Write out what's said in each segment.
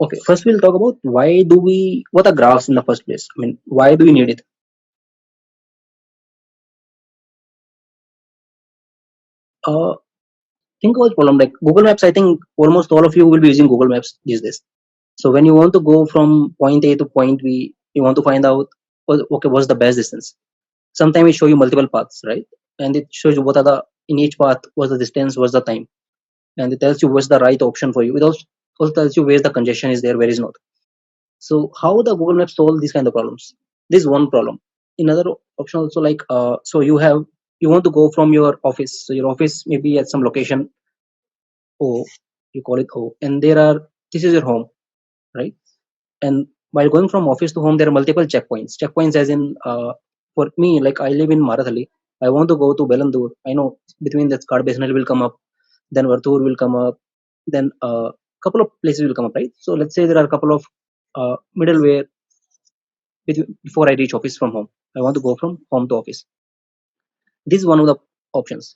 Okay, first we'll talk about what are graphs in the first place? I mean, why do we need it? Uh, think about problem like Google Maps. I think almost all of you will be using Google Maps these days. So when you want to go from point A to point B, you want to find out, okay, what's the best distance? Sometimes it show you multiple paths, right? And it shows you what are the in each path, what's the distance, what's the time, and it tells you what's the right option for you. It also tells you where the congestion is there, where is not. So how the Google Maps solve these kind of problems? This is one problem. Another option also like so you want to go from your office. So your office may be at some location O, you call it O, and this is your home, right? And while going from office to home, there are multiple checkpoints. Checkpoints as in for me, like I live in Marathali. I want to go to Belandur. I know between that Skadbesanal will come up, then Vartur will come up, then a couple of places will come up, right? So let's say there are a couple of middleware before I reach office from home. I want to go from home to office. This is one of the options.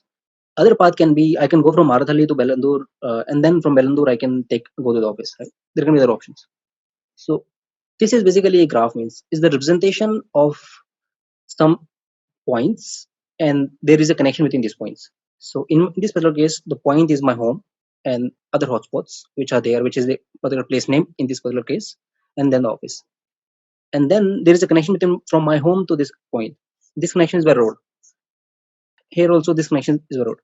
Other path can be I can go from Marathali to Belandur, and then from Belandur I can go to the office. Right? There can be other options. So this is basically a graph means is the representation of some points, and there is a connection between these points. So in this particular case, the point is my home and other hotspots which are there, which is the particular place name in this particular case, and then the office. And then there is a connection between from my home to this point. This connection is by road. Here also this connection is by road,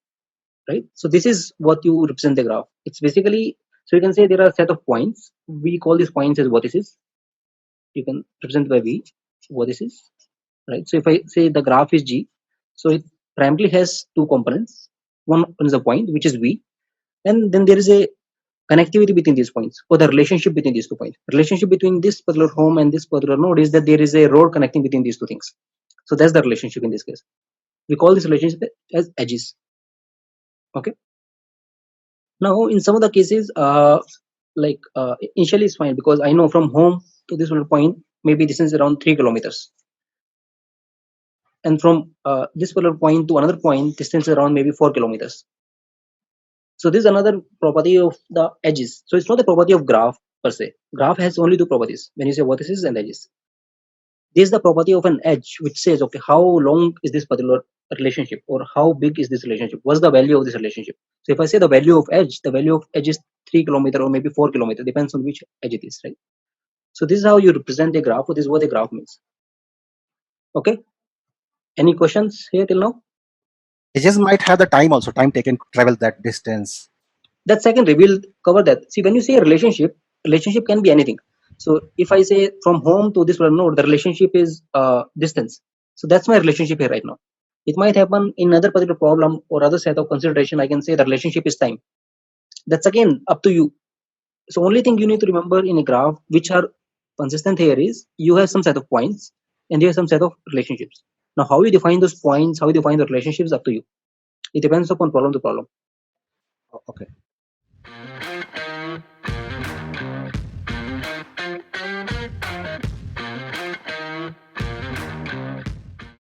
right? So this is what you represent the graph. It's basically, so you can say there are a set of points. We call these points as vertices. You can represent by V vertices, right? So if I say the graph is G, so it primarily has two components. One is a point which is V, and then there is a connectivity between these points or the relationship between these 2 points. Relationship between this particular home and this particular node is that there is a road connecting between these two things. So that's the relationship in this case. We call this relationship as edges. Okay. Now in some of the cases, initially it's fine because I know from home to this little point maybe distance around 3 kilometers, and from this particular point to another point distance around maybe 4 kilometers. So this is another property of the edges. So it's not the property of graph per se. Graph has only two properties when you say vertices and edges. This is the property of an edge which says, okay, how long is this particular relationship or how big is this relationship? What's the value of this relationship? So if I say the value of edge is 3 kilometer or maybe 4 kilometer, depends on which edge it is, right? So this is how you represent a graph, or this is what a graph means. Okay. Any questions here till now? Edges might have the time also, time taken to travel that distance. That secondary, we'll cover that. See, when you say a relationship can be anything. So if I say from home to this node, the relationship is distance. So that's my relationship here right now. It might happen in another particular problem or other set of consideration. I can say the relationship is time. That's again up to you. So only thing you need to remember in a graph which are consistent here is you have some set of points and you have some set of relationships. Now how you define those points, how you define the relationships, up to you. It depends upon problem to problem. Okay.